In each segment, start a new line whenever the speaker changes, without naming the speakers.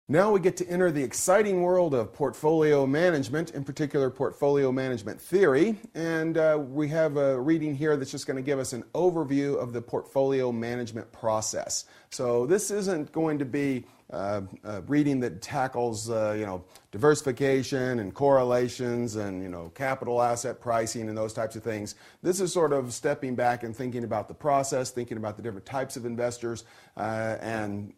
Now we get to enter the exciting world of portfolio management, in particular portfolio management theory, and we have a reading here that's just going to give us an overview of the portfolio management process. So this isn't going to be a reading that tackles diversification and correlations and capital asset pricing and those types of things. This is sort of stepping back and thinking about the process, thinking about the different types of investors and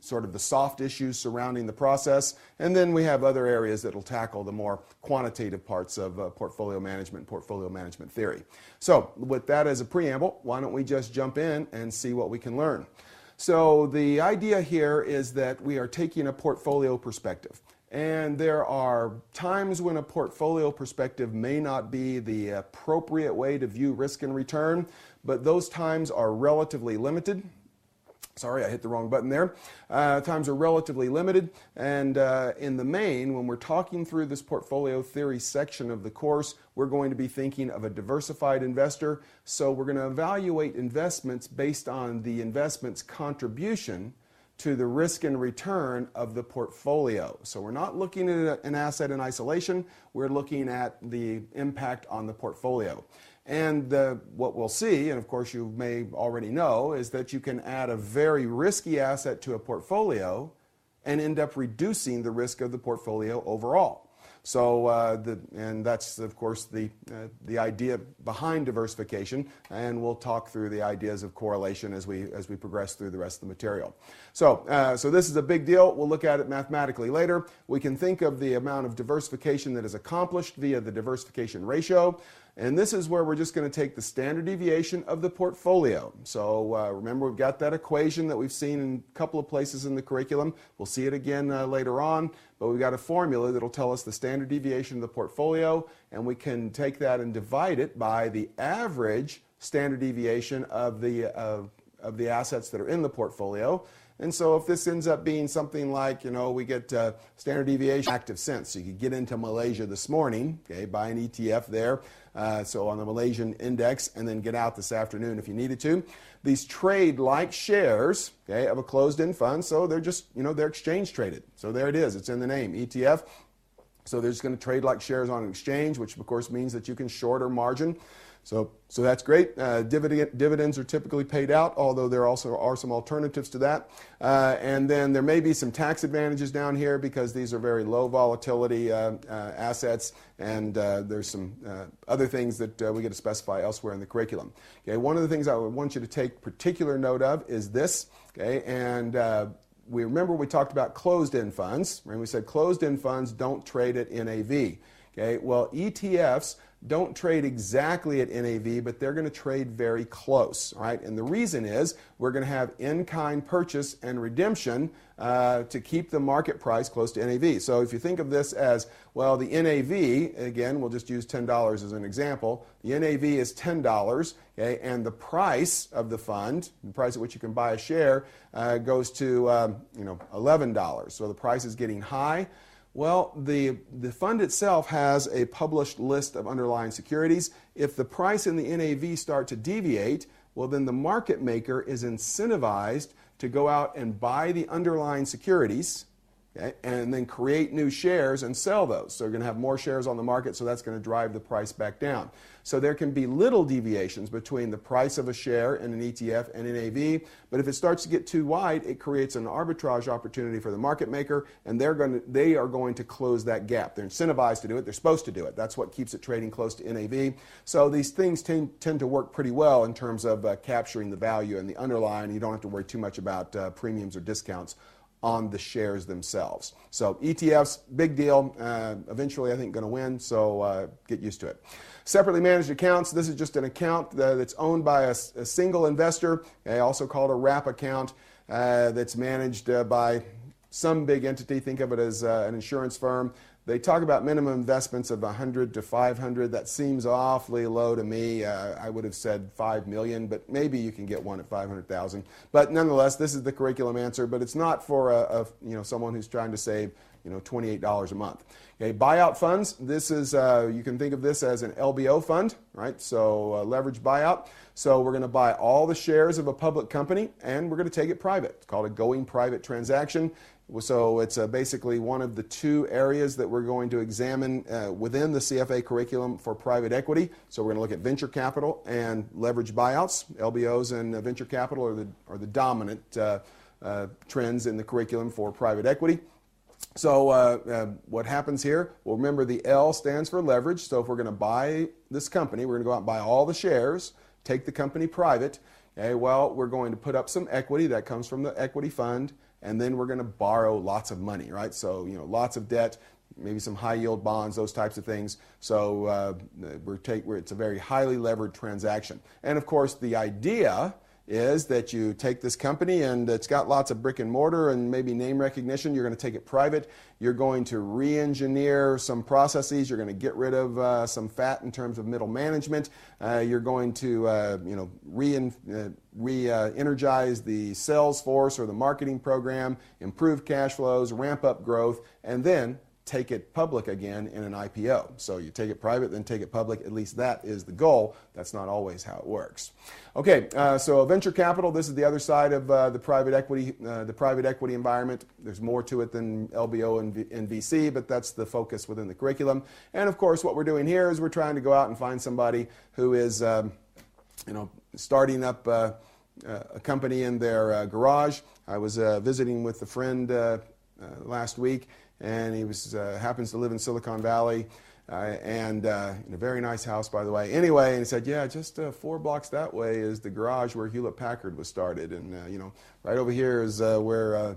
sort of the soft issues surrounding the process, and then we have other areas that will tackle the more quantitative parts of portfolio management theory. So with that as a preamble, why don't we just jump in and see what we can learn. So the idea here is that we are taking a portfolio perspective, and there are times when a portfolio perspective may not be the appropriate way to view risk and return, but those times are relatively limited. Sorry, I hit the wrong button there. Times are relatively limited, and in the main, when we're talking through this portfolio theory section of the course, we're going to be thinking of a diversified investor. So we're going to evaluate investments based on the investment's contribution to the risk and return of the portfolio. So we're not looking at an asset in isolation, we're looking at the impact on the portfolio. And what we'll see, and of course you may already know, is that you can add a very risky asset to a portfolio and end up reducing the risk of the portfolio overall. So, and that's of course the idea behind diversification, and we'll talk through the ideas of correlation as we progress through the rest of the material. So this is a big deal. We'll look at it mathematically later. We can think of the amount of diversification that is accomplished via the diversification ratio. And this is where we're just going to take the standard deviation of the portfolio. So remember, we've got that equation that we've seen in a couple of places in the curriculum. We'll see it again later on, but we've got a formula that'll tell us the standard deviation of the portfolio, and we can take that and divide it by the average standard deviation of the assets that are in the portfolio. And so if this ends up being something like, we get standard deviation active sense. So you could get into Malaysia this morning, okay, buy an ETF there, so on the Malaysian index, and then get out this afternoon if you needed to. These trade like shares, okay, of a closed-end fund, so they're just, they're exchange traded. So there it is, it's in the name, ETF. So they're just going to trade like shares on an exchange, which of course means that you can short or margin. So that's great. Dividends are typically paid out, although there also are some alternatives to that. And then there may be some tax advantages down here because these are very low volatility assets, and there's some other things that we get to specify elsewhere in the curriculum. Okay, one of the things I would want you to take particular note of is this. Okay, and we talked about closed-end funds, and we said closed-end funds don't trade at NAV. Okay, well, ETFs don't trade exactly at NAV, but they're going to trade very close, right? And the reason is we're going to have in-kind purchase and redemption to keep the market price close to NAV. So if you think of this as, well, the NAV, again, we'll just use $10 as an example. The NAV is $10, okay, and the price of the fund, the price at which you can buy a share, goes to $11. So the price is getting high. Well, the fund itself has a published list of underlying securities. If the price and the NAV start to deviate, well, then the market maker is incentivized to go out and buy the underlying securities, okay, and then create new shares and sell those. So you're going to have more shares on the market, so that's going to drive the price back down. So there can be little deviations between the price of a share in an ETF and NAV, but if it starts to get too wide, it creates an arbitrage opportunity for the market maker, and they are going to close that gap. They're incentivized to do it. They're supposed to do it. That's what keeps it trading close to NAV. So these things tend to work pretty well in terms of capturing the value and the underlying. You don't have to worry too much about premiums or discounts on the shares themselves. So ETFs, big deal. Eventually, I think, going to win, so get used to it. Separately managed accounts, this is just an account that's owned by a single investor, also called a wrap account, that's managed by some big entity. Think of it as an insurance firm. They talk about minimum investments of 100 to 500. That seems awfully low to me. I would have said 5 million, but maybe you can get one at 500,000. But nonetheless, this is the curriculum answer. But it's not for someone who's trying to save $28 a month. Okay, buyout funds. This is you can think of this as an LBO fund, right? So leveraged buyout. So we're going to buy all the shares of a public company and we're going to take it private. It's called a going private transaction. So it's basically one of the two areas that we're going to examine within the CFA curriculum for private equity. So we're going to look at venture capital and leverage buyouts. LBOs and venture capital are the dominant trends in the curriculum for private equity. So what happens here? Well, remember the L stands for leverage. So if we're going to buy this company, we're going to go out and buy all the shares, take the company private. Okay, well, we're going to put up some equity that comes from the equity fund, and then we're going to borrow lots of money, right? So, lots of debt, maybe some high yield bonds, those types of things. So it's a very highly levered transaction. And of course, the idea is that you take this company and it's got lots of brick and mortar and maybe name recognition. You're going to take it private. You're going to re-engineer some processes. You're going to get rid of some fat in terms of middle management. You're going to re-energize the sales force or the marketing program, improve cash flows, ramp up growth, and then take it public again in an IPO. So you take it private, then take it public. At least that is the goal. That's not always how it works. Okay, so venture capital. This is the other side of the private equity environment. There's more to it than LBO and VC, but that's the focus within the curriculum. And of course, what we're doing here is we're trying to go out and find somebody who is, starting up a company in their garage. I was visiting with a friend last week, and he happens to live in Silicon Valley, and in a very nice house, by the way. Anyway, and he said, yeah, just 4 blocks that way is the garage where Hewlett Packard was started, and right over here is where